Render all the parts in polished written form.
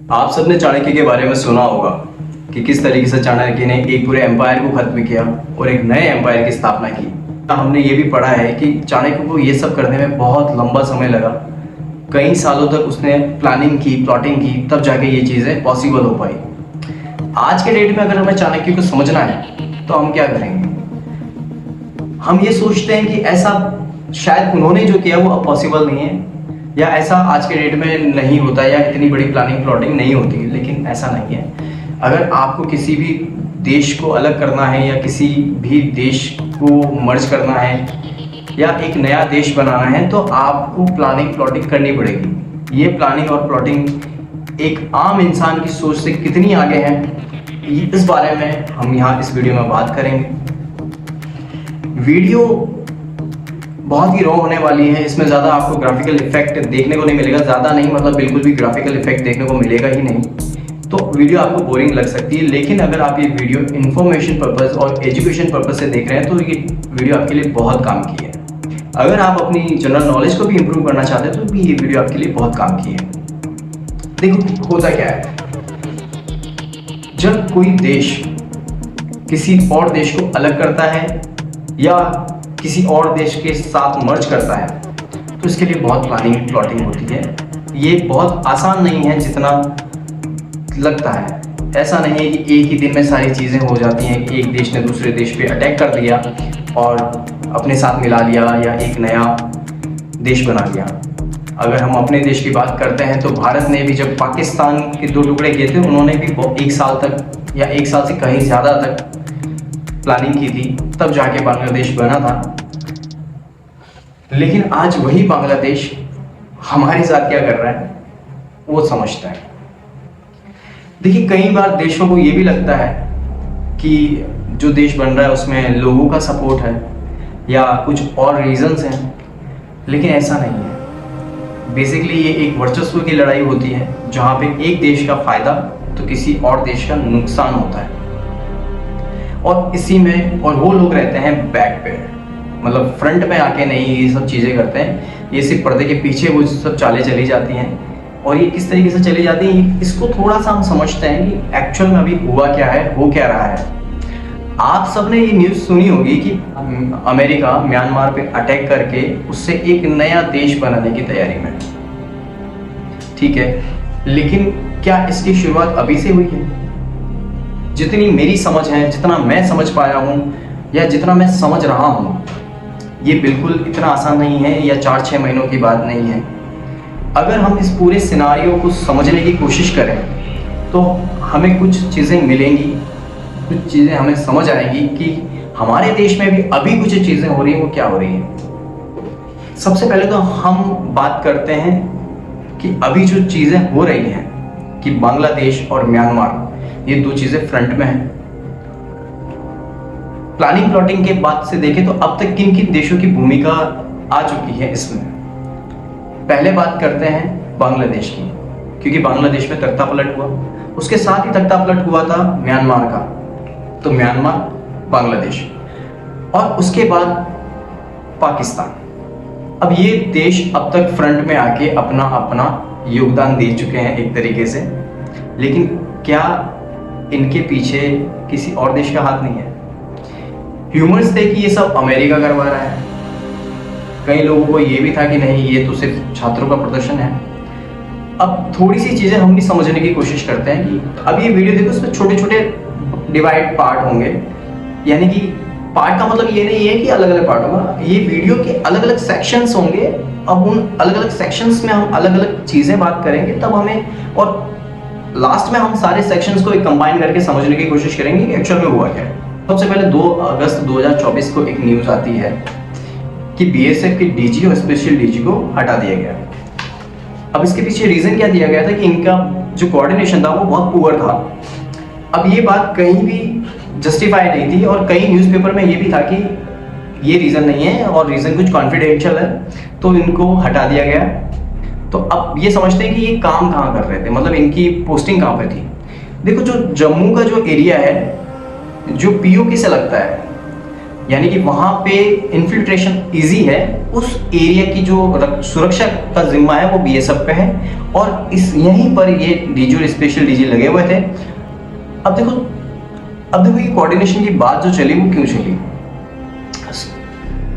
आप सबने चाणक्य के बारे में सुना होगा कि किस तरीके से चाणक्य ने एक पूरे एम्पायर को खत्म किया और एक नए एम्पायर की स्थापना की। हमने ये भी पढ़ा है कि चाणक्य को ये सब करने में बहुत लंबा समय लगा। कई सालों तक उसने प्लानिंग की, प्लॉटिंग की, तब जाके ये चीज़ें पॉसिबल हो पाई। आज के डेट में अगर हमें चाणक्य को समझना है तो हम क्या करेंगे? हम ये सोचते हैं कि ऐसा शायद उन्होंने जो किया वो अब पॉसिबल नहीं है, या ऐसा आज के डेट में नहीं होता, या इतनी बड़ी प्लानिंग प्लॉटिंग नहीं होती है। लेकिन ऐसा नहीं है। अगर आपको किसी भी देश को अलग करना है या किसी भी देश को मर्ज करना है या एक नया देश बनाना है तो आपको प्लानिंग प्लॉटिंग करनी पड़ेगी। ये प्लानिंग और प्लॉटिंग एक आम इंसान की सोच से कितनी आगे है, इस बारे में हम यहाँ इस वीडियो में बात करेंगे। वीडियो बहुत ही रॉ होने वाली है। इसमें ज़्यादा आपको ग्राफिकल इफेक्ट देखने को नहीं मिलेगा। ज़्यादा नहीं, मतलब बिल्कुल भी ग्राफिकल इफेक्ट देखने को मिलेगा ही नहीं। तो वीडियो आपको बोरिंग लग सकती है। लेकिन अगर आप ये वीडियो इन्फॉर्मेशन पर्पज़ और एजुकेशन पर्पज़ से देख रहे हैं तो ये वीडियो आपके लिए बहुत काम की है। अगर आप अपनी जनरल नॉलेज को भी इम्प्रूव करना चाहते हैं तो भी ये वीडियो आपके लिए बहुत काम की है। देखो होता क्या है, जब कोई देश किसी और देश को अलग करता है या किसी और देश के साथ मर्ज करता है तो इसके लिए बहुत प्लानिंग प्लॉटिंग होती है। ये बहुत आसान नहीं है जितना लगता है। ऐसा नहीं है कि एक ही दिन में सारी चीज़ें हो जाती हैं कि एक देश ने दूसरे देश पे अटैक कर दिया और अपने साथ मिला लिया या एक नया देश बना लिया। अगर हम अपने देश की बात करते हैं तो भारत ने भी जब पाकिस्तान के दो टुकड़े किए थे उन्होंने भी एक साल तक या एक साल से कहीं ज़्यादा तक प्लानिंग की थी, तब जाके बांग्लादेश बना था। लेकिन आज वही बांग्लादेश हमारे साथ क्या कर रहा है वो समझता है। देखिए, कई बार देशों को ये भी लगता है कि जो देश बन रहा है उसमें लोगों का सपोर्ट है या कुछ और रीजंस हैं, लेकिन ऐसा नहीं है। बेसिकली ये एक वर्चस्व की लड़ाई होती है जहाँ पे एक देश का फायदा तो किसी और देश का नुकसान होता है। और इसी में और वो लोग रहते हैं बैक पे, मतलब फ्रंट में आके नहीं ये सब चीज़ें करते हैं। ये सिर्फ पर्दे के पीछे वो सब चालें चली जाती हैं। और ये किस तरीके से चली जाती हैं इसको थोड़ा सा हम समझते हैं कि एक्चुअल में अभी हुआ क्या है, हो क्या रहा है। आप सबने ये न्यूज़ सुनी होगी कि अमेरिका म्यांमार पे अटैक करके उससे एक नया देश बनाने की तैयारी में, ठीक है। लेकिन क्या इसकी शुरुआत अभी से हुई है? जितनी मेरी समझ है, जितना मैं समझ पाया हूँ या जितना मैं समझ रहा हूँ, ये बिल्कुल इतना आसान नहीं है या 4-6 महीनों की बात नहीं है। अगर हम इस पूरे सिनारियो को समझने की कोशिश करें तो हमें कुछ चीज़ें मिलेंगी, कुछ चीज़ें हमें समझ आएंगी कि हमारे देश में भी अभी कुछ चीज़ें हो रही हैं, वो क्या हो रही हैं। सबसे पहले तो हम बात करते हैं कि अभी जो चीज़ें हो रही हैं कि बांग्लादेश और म्यांमार ये दो चीज़ें फ्रंट में हैं। प्लानिंग प्लॉटिंग के बात से देखें तो अब तक किन किन देशों की भूमिका आ चुकी है इसमें। पहले बात करते हैं बांग्लादेश की, क्योंकि बांग्लादेश में तख्ता पलट हुआ, उसके साथ ही तख्ता पलट हुआ था म्यांमार का। तो म्यांमार, बांग्लादेश और उसके बाद पाकिस्तान। अब ये देश अब तक फ्रंट में आके अपना अपना योगदान दे चुके हैं एक तरीके से। लेकिन क्या इनके पीछे किसी और देश का हाथ नहीं है? ह्यूमर्स थे कि ये सब अमेरिका करवा रहा है। कई लोगों को ये भी था कि नहीं, ये तो सिर्फ छात्रों का प्रदर्शन है। अब थोड़ी सी चीज़ें हम भी समझने की कोशिश करते हैं कि अब ये वीडियो देखो, इसमें छोटे छोटे डिवाइड पार्ट होंगे। यानी कि पार्ट का मतलब ये नहीं है कि अलग अलग पार्ट होगा, ये वीडियो के अलग अलग सेक्शंस होंगे। अब उन अलग अलग सेक्शंस में हम अलग अलग चीज़ें बात करेंगे, तब हमें और लास्ट में हम सारे सेक्शंस को एक कंबाइन करके समझने की कोशिश करेंगे कि एक्चुअल में हुआ क्या है। सबसे पहले 2 अगस्त 2024 को एक न्यूज़ आती है कि बीएसएफ के डीजी और स्पेशल डीजी को हटा दिया गया। अब इसके पीछे रीज़न क्या दिया गया था कि इनका जो कोऑर्डिनेशन था वो बहुत पुअर था। अब ये बात कहीं भी जस्टिफाई नहीं थी और कई न्यूज़पेपर में ये भी था कि ये रीज़न नहीं है और रीज़न कुछ कॉन्फिडेंशियल है, तो इनको हटा दिया गया। तो अब ये समझते हैं कि ये काम कहाँ कर रहे थे, मतलब इनकी पोस्टिंग कहाँ पे थी। देखो, जो जम्मू का जो एरिया है जो पीओके से लगता है यानी कि वहां पे इन्फिल्ट्रेशन इजी है। उस एरिया की जो सुरक्षा का जिम्मा है वो बीएसएफ पे है, और इस यहीं पर ये डीजी और स्पेशल डीजी लगे हुए थे। अब देखो ये कोऑर्डिनेशन की बात जो चली वो क्यों चली।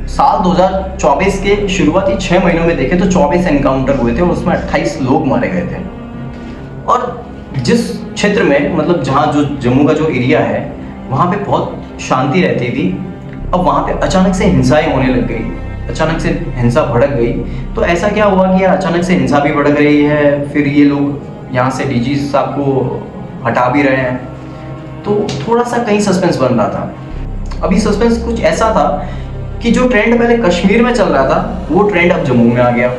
साल 2024 के शुरुआती 6 महीनों में देखें तो 24 एनकाउंटर हुए थे और उसमें 28 लोग मारे गए थे। और जिस क्षेत्र में, मतलब जहाँ जो जम्मू का जो एरिया है वहाँ पे बहुत शांति रहती थी, अब वहाँ पे अचानक से हिंसाएं होने लग गई, अचानक से हिंसा भड़क गई। तो ऐसा क्या हुआ कि यार अचानक से हिंसा भी भड़क रही है, फिर ये लोग यहाँ से डीजी साहब को हटा भी रहे हैं, तो थोड़ा सा कहीं सस्पेंस बन रहा था। अभी सस्पेंस कुछ ऐसा था कि जो ट्रेंड पहले कश्मीर में चल रहा था वो ट्रेंड अब जम्मू में आ गया।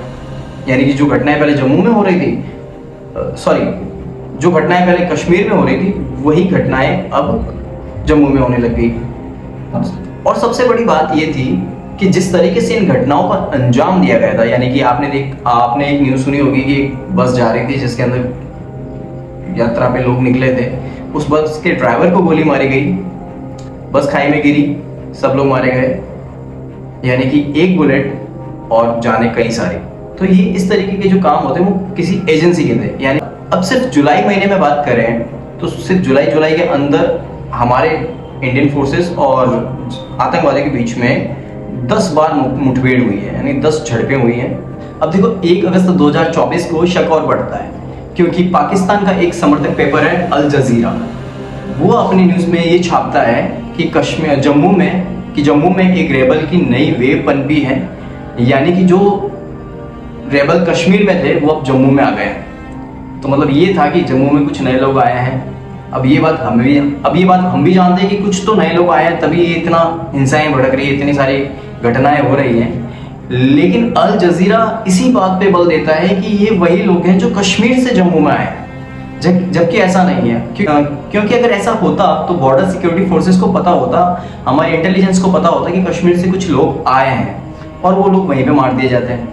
यानी कि जो घटनाएं पहले जम्मू में हो रही थी, जो घटनाएं पहले कश्मीर में हो रही थी वही घटनाएं अब जम्मू में होने लग गई। और सबसे बड़ी बात ये थी कि जिस तरीके से इन घटनाओं का अंजाम दिया गया था, यानी कि आपने एक न्यूज़ सुनी होगी कि एक बस जा रही थी जिसके अंदर यात्रा पे लोग निकले थे, उस बस के ड्राइवर को गोली मारी गई, बस खाई में गिरी, सब लोग मारे गए, यानी कि एक बुलेट और जाने कई सारे। तो ये इस तरीके के जो काम होते हैं वो किसी एजेंसी के थे। यानी अब सिर्फ जुलाई महीने में बात करें तो सिर्फ जुलाई के अंदर हमारे इंडियन फोर्सेस और आतंकवादियों के बीच में 10 बार मुठभेड़ हुई है, यानी 10 झड़पें हुई हैं। अब देखो 1 अगस्त 2024 को शक और बढ़ता है क्योंकि पाकिस्तान का एक समर्थक पेपर है अल जजीरा, वो अपनी न्यूज़ में ये छापता है कि जम्मू में एक रेबल की नई वेव पनपी है, यानी कि जो रेबल कश्मीर में थे वो अब जम्मू में आ गए हैं। तो मतलब ये था कि जम्मू में कुछ नए लोग आए हैं। अब ये बात हम भी जानते हैं कि कुछ तो नए लोग आए हैं, तभी ये इतना हिंसाएं भड़क रही है, इतनी सारी घटनाएं हो रही हैं। लेकिन अल जजीरा इसी बात पे बल देता है कि ये वही लोग हैं जो कश्मीर से जम्मू में आए, जबकि ऐसा नहीं है। क्योंकि अगर ऐसा होता तो बॉर्डर सिक्योरिटी फोर्सेस को पता होता, हमारे इंटेलिजेंस को पता होता कि कश्मीर से कुछ लोग आए हैं और वो लोग वहीं पे मार दिए जाते हैं।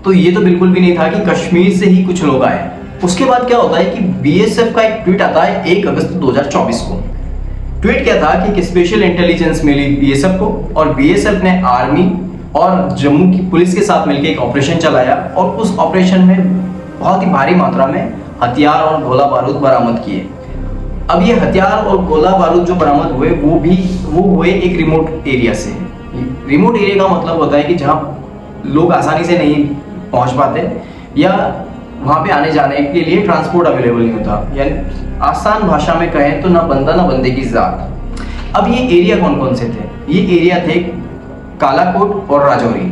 तो ये तो बिल्कुल भी नहीं था कि कश्मीर से ही कुछ लोग आए। उसके बाद क्या होता है कि बीएसएफ का एक ट्वीट आता है 1 अगस्त 2024 को। ट्वीट क्या था कि स्पेशल इंटेलिजेंस मिली बीएसएफ को और बीएसएफ ने आर्मी और जम्मू की पुलिस के साथ मिलकर एक ऑपरेशन चलाया और उस ऑपरेशन में बहुत ही भारी मात्रा में हथियार और गोला बारूद बरामद किए। अब ये हथियार और गोला बारूद जो बरामद हुए वो हुए एक रिमोट एरिया से। रिमोट एरिया का मतलब होता है कि जहाँ लोग आसानी से नहीं पहुँच पाते या वहाँ पे आने जाने के लिए ट्रांसपोर्ट अवेलेबल नहीं होता, यानी आसान भाषा में कहें तो ना बंदा ना बंदे की जात। अब ये एरिया कौन कौन से थे? ये एरिया थे कालाकोट और राजौरी।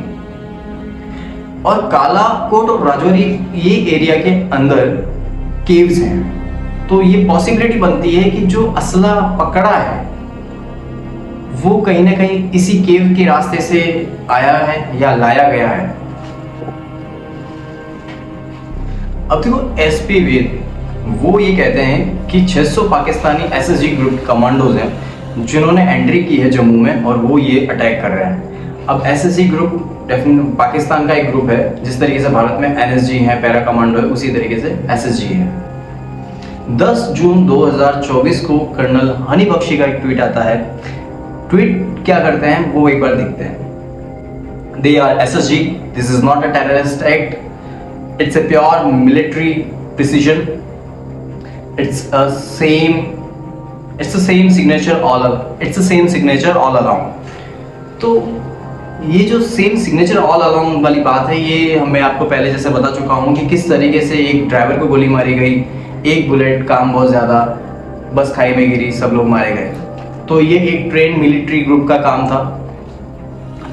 और कालाकोट और राजौरी ये एरिया के अंदर केव्स हैं, तो ये पॉसिबिलिटी बनती है कि जो असला पकड़ा है वो कहीं ना कहीं इसी केव के रास्ते से आया है या लाया गया है। अब देखो एसपी वेद वो ये कहते हैं कि 600 पाकिस्तानी एसएसजी ग्रुप कमांडोज हैं जिन्होंने एंट्री की है जम्मू में और वो ये अटैक कर रहे हैं। अब एसएसजी ग्रुप डेफिनेटली पाकिस्तान का एक ग्रुप है, जिस तरीके से भारत में एनएसजी है, पैरा कमांडो है, उसी तरीके से एसएसजी है। 10 जून 2024 को कर्नल हनी बख्शी का एक ट्वीट आता है। ट्वीट क्या करते हैं वो एक बार देखते हैं। They are SSG, this is not a terrorist act, it's a pure military precision, it's the same signature all along। तो ये जो सेम सिग्नेचर ऑल अलोंग वाली बात है, ये मैं आपको पहले जैसे बता चुका हूँ कि किस तरीके से एक ड्राइवर को गोली मारी गई, एक बुलेट काम बहुत ज़्यादा, बस खाई में गिरी, सब लोग मारे गए। तो ये एक ट्रेन मिलिट्री ग्रुप का काम था।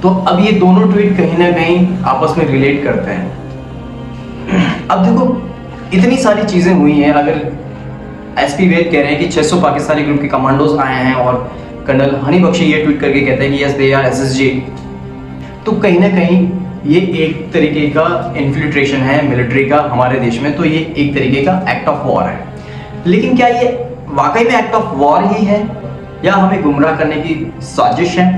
तो अब ये दोनों ट्वीट कहीं ना कहीं आपस में रिलेट करते हैं। अब देखो इतनी सारी चीजें हुई हैं। अगर एसपी वेद कह रहे हैं कि 600 पाकिस्तानी ग्रुप के कमांडोज आए हैं और कर्नल हनी बख्शी ये ट्वीट करके कहते हैं कि यस दे आर एसएसजी, तो कहीं ना कहीं ये एक तरीके का इन्फिल्ट्रेशन है मिलिट्री का हमारे देश में, तो ये एक तरीके का एक्ट ऑफ वॉर है। लेकिन क्या ये वाकई में एक्ट ऑफ वॉर ही है या हमें गुमराह करने की साजिश है?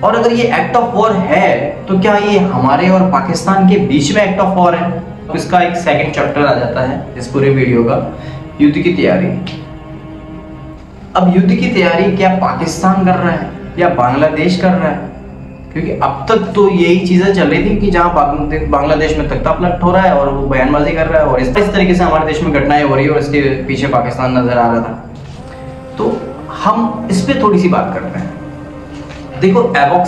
और अगर ये एक्ट ऑफ वॉर है तो क्या ये हमारे और पाकिस्तान के बीच में एक्ट ऑफ वॉर है? इसका एक सेकंड चैप्टर आ जाता है इस पूरे वीडियो का, युद्ध की तैयारी। अब युद्ध की तैयारी क्या पाकिस्तान कर रहा है या बांग्लादेश कर रहा है? क्योंकि अब तक तो यही चीजें चल रही थी कि जहां बांग्लादेश में तख्ता पलट हो रहा है और वो बयानबाजी कर रहा है और इस तरीके से हमारे देश में घटनाएं हो रही है और इसके पीछे पाकिस्तान नजर आ रहा था। तो हम इस पे थोड़ी सी बात करते हैं। देखो एवॉक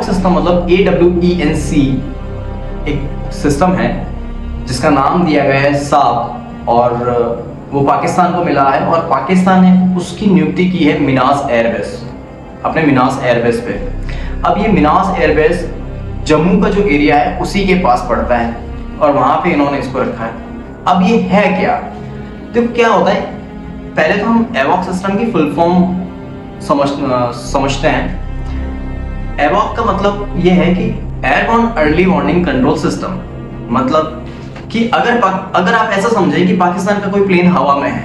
सिस्टम मतलब AWENC एक सिस्टम है जिसका नाम दिया गया है साब और वो पाकिस्तान को मिला है और पाकिस्तान ने उसकी नियुक्ति की है मिनास एयरबेस, अपने मिनास एयरबेस पे। अब ये मिनास एयरबेस जम्मू का जो एरिया है उसी के पास पड़ता है और वहां पे इन्होंने इसको रखा है। अब ये है क्या? देखो क्या होता है, पहले तो हम एवॉक सिस्टम की फुल फॉर्म समझते हैं। एवॉक का मतलब ये है कि airborne early warning control system, मतलब कि अगर आप ऐसा समझें कि पाकिस्तान का कोई प्लेन हवा में है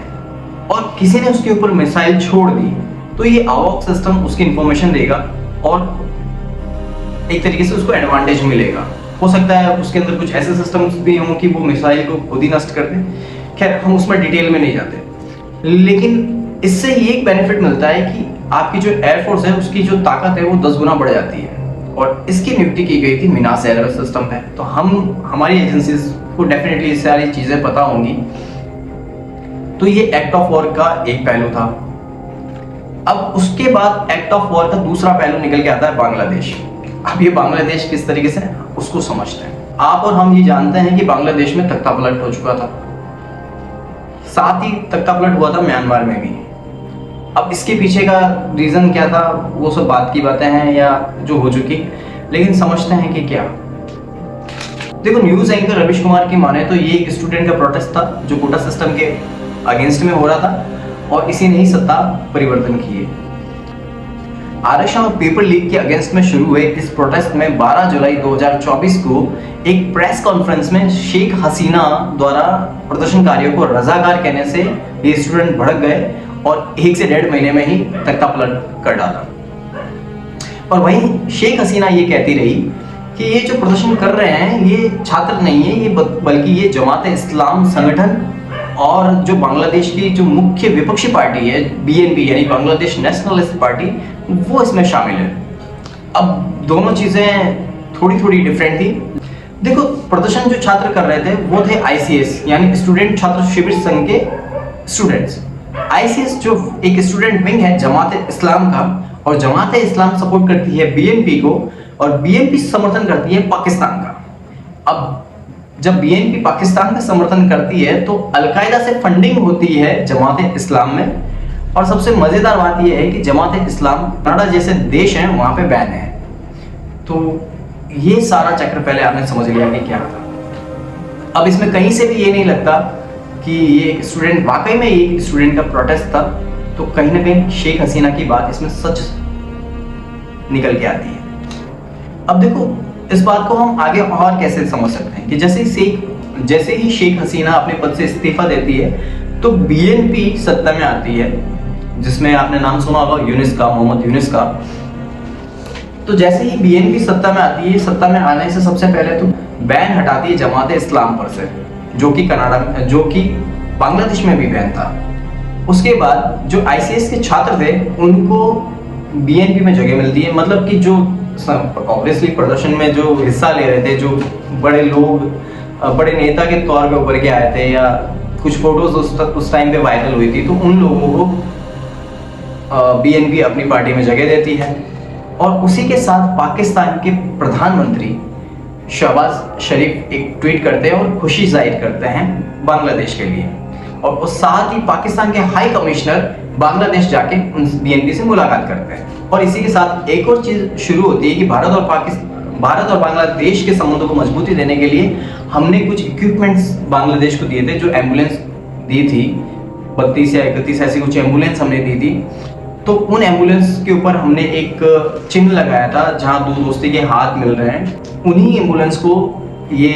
और किसी ने उसके ऊपर मिसाइल छोड़ दी तो ये एवॉक सिस्टम उसकी इंफॉर्मेशन देगा और एक तरीके से उसको एडवांटेज मिलेगा। हो सकता है उसके अंदर कुछ ऐसे सिस्टम्स भी हों कि वो मिसाइल को खुद ही नष्ट कर दे। खैर हम उसमें डिटेल में नहीं जाते, लेकिन इससे ये एक बेनिफिट मिलता है कि आपकी जो एयरफोर्स है उसकी जो ताकत है वो 10 गुना बढ़ जाती है और इसकी नियुक्ति की गई थी मिनास एयरबेस सिस्टम पे। तो हमारी एजेंसीज को डेफिनेटली ये सारी चीजें पता होंगी। तो ये एक्ट ऑफ वॉर का एक पहलू था। अब उसके बाद एक्ट ऑफ वॉर का दूसरा पहलू निकल के आता है बांग्लादेश। अब ये बांग्लादेश किस तरीके से उसको समझते हैं। आप और हम ये जानते हैं कि बांग्लादेश में तख्ता पलट हो चुका था, साथ ही तख्ता पलट हुआ था म्यांमार में भी। अब इसके पीछे का रीजन क्या था वो सब बात की बातें हैं या जो हो चुकी, लेकिन समझते हैं कि क्या। देखो न्यूज एंकर रविश कुमार की माने तो ये एक स्टूडेंट का प्रोटेस्ट था जो कोटा सिस्टम के अगेंस्ट में हो रहा था और इसी ने ही सत्ता परिवर्तन किए। आरक्षण और पेपर लीक के अगेंस्ट में शुरू हुए इस प्रोटेस्ट में 12 जुलाई 2024 को एक प्रेस कॉन्फ्रेंस में शेख हसीना द्वारा प्रदर्शनकारियों को रजाकार कहने से ये स्टूडेंट भड़क गए और 1 से 1.5 महीने में ही तख्ता पलट कर डाला। और वहीं शेख हसीना ये कहती रही कि ये जो प्रदर्शन कर रहे हैं ये छात्र नहीं है, ये बल्कि ये जमात इस्लाम संगठन और जो बांग्लादेश की जो मुख्य विपक्षी पार्टी है BNP यानी बांग्लादेश नेशनलिस्ट पार्टी, वो इसमें शामिल है। अब दोनों चीजें थोड़ी थोड़ी डिफरेंट थी। देखो प्रदर्शन जो छात्र कर रहे थे वो थे ICS यानी स्टूडेंट छात्र शिविर संघ के स्टूडेंट्स। ICS जो एक स्टूडेंट विंग है जमात इस्लाम का और जमात इस्लाम सपोर्ट करती है BNP को और BNP समर्थन करती है पाकिस्तान का। अब जब BNP पाकिस्तान का समर्थन करती है तो अलकायदा से फंडिंग होती है जमात इस्लाम में। और सबसे मजेदार बात यह है कि जमात इस्लाम कनाडा जैसे देश हैं वहां पे बैन है। तो ये सारा चक्र पहले आपने समझ लिया कि क्या था। अब इसमें कहीं से भी ये नहीं लगता कि ये एक स्टूडेंट वाकई में एक स्टूडेंट का प्रोटेस्ट था, तो कहीं ना कहीं शेख हसीना की बात इसमें सच निकल के आती है। अब देखो इस बात को हम आगे और कैसे समझ सकते हैं कि जैसे ही शेख हसीना अपने पद से इस्तीफा देती है तो BNP सत्ता में आती है, जिसमें आपने नाम सुना होगा मोहम्मद यूनिस का। तो जैसे ही BNP सत्ता में आती है, सत्ता में आने से सबसे पहले तो बैन हटाती है जमात इस्लाम पर से, जो कि बांग्लादेश में भी बैन था। उसके बाद जो ICS के छात्र थे उनको BNP में जगह मिलती है, मतलब कि जो ऑब्वियसली प्रदर्शन में जो हिस्सा ले रहे थे, जो बड़े लोग बड़े नेता के तौर पे उभर के आए थे या कुछ फोटोज उस टाइम पे वायरल हुई थी, तो उन लोगों को BNP अपनी पार्टी में जगह देती है। और उसी के साथ पाकिस्तान के प्रधानमंत्री शहबाज शरीफ एक ट्वीट करते हैं और खुशी जाहिर करते हैं बांग्लादेश के लिए, और साथ ही पाकिस्तान के हाई कमिश्नर बांग्लादेश जाके BNP से मुलाकात करते हैं। और इसी के साथ एक और चीज शुरू होती है कि भारत और बांग्लादेश के संबंधों को मजबूती देने के लिए हमने कुछ इक्विपमेंट्स बांग्लादेश को दिए थे। जो एम्बुलेंस दी थी 32 या 31 ऐसी कुछ एम्बुलेंस हमने दी थी। तो उन एम्बुलेंस के ऊपर हमने एक चिन्ह लगाया था जहां दो दोस्ती के हाथ मिल रहे हैं। उन्हीं एम्बुलेंस को ये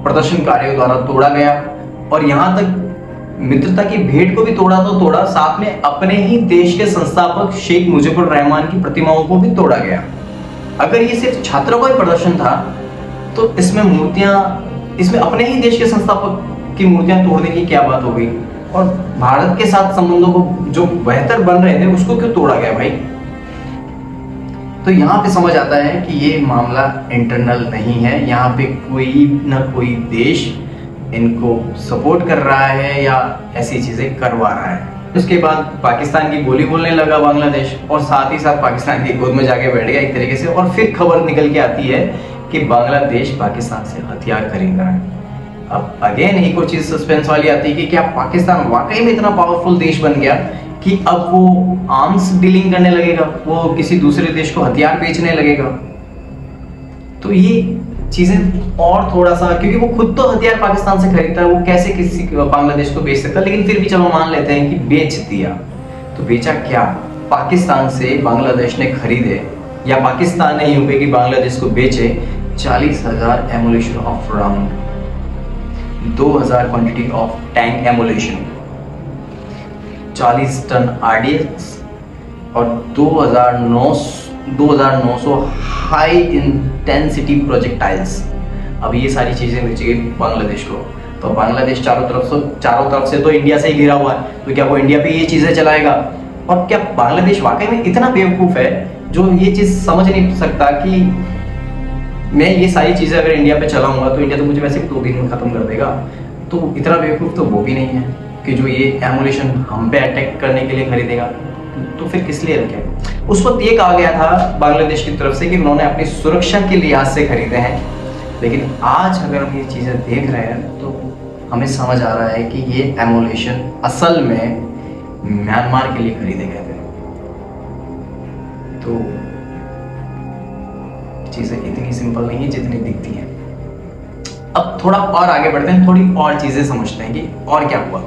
प्रदर्शनकारियों द्वारा तोड़ा गया और यहाँ तक मित्रता की भेंट को भी तोड़ा, साथ में अपने ही देश के संस्थापक शेख मुजीबुर रहमान की प्रतिमाओं को भी तोड़ा गया। अगर ये सिर्फ छात्रों का ही प्रदर्शन था तो इसमें अपने ही देश के संस्थापक की मूर्तियां तोड़ने की क्या बात हो गई। और भारत के साथ संबंधों को जो बेहतर बन रहे थे उसको क्यों तोड़ा गया भाई? तो यहाँ पे समझ आता है कि ये मामला इंटरनल नहीं है, यहाँ पे कोई ना कोई देश इनको सपोर्ट कर रहा है या ऐसी चीजें करवा रहा है। उसके बाद पाकिस्तान की बोली बोलने लगा बांग्लादेश, और साथ ही साथ पाकिस्तान की गोद में जाके बैठ गया एक तरीके से। और फिर खबर निकल के आती है कि बांग्लादेश पाकिस्तान से हथियार खरीद रहा है। अब अगेन एक और चीज सस्पेंस वाली आती है कि क्या पाकिस्तान वाकई में इतना पावरफुल देश बन गया कि अब वो आर्म्स डीलिंग करने लगेगा, वो किसी दूसरे देश को हथियार बेचने लगेगा। तो ये चीजें और थोड़ा सा, क्योंकि वो खुद तो हथियार पाकिस्तान से खरीदता है, वो कैसे किसी बांग्लादेश को बेच सकता है? लेकिन फिर भी चलो मान लेते हैं कि बेच दिया, तो बेचा क्या? पाकिस्तान से बांग्लादेश ने खरीदे, या पाकिस्तान ने यूं कि बांग्लादेश को बेचे 40,000 ammunition of round, 2,000 quantity of tank ammunition, 40 ton RDX और 2,900 हाई इंटेंसिटी प्रोजेक्टाइल्स। अब ये सारी चीजें बेची गई बांग्लादेश को। तो बांग्लादेश चारों तरफ से तो इंडिया से ही घिरा हुआ है, तो क्या वो इंडिया पे ये चीजें चलाएगा? और क्या बांग्लादेश वाकई में इतना बेवकूफ है जो ये चीज समझ नहीं सकता कि मैं ये सारी चीजें अगर इंडिया पे चलाऊंगा तो इंडिया तो मुझे वैसे भी 2 दिन में खत्म कर देगा? तो इतना बेवकूफ तो वो भी नहीं है कि जो ये एमुलेशन हम पे अटैक करने के लिए खरीदेगा। तो फिर किस लिए रखे? उस वक्त ये कहा गया था बांग्लादेश की तरफ से कि उन्होंने अपनी सुरक्षा के लिहाज से खरीदे हैं, लेकिन आज अगर हम ये चीजें देख रहे हैं तो हमें समझ आ रहा है कि ये एमुलेशन असल में म्यांमार के लिए खरीदे गए थे। तो चीजें इतनी सिंपल नहीं है जितनी दिखती हैं। अब थोड़ा और आगे बढ़ते हैं, थोड़ी और चीजें समझते हैं कि और क्या हुआ।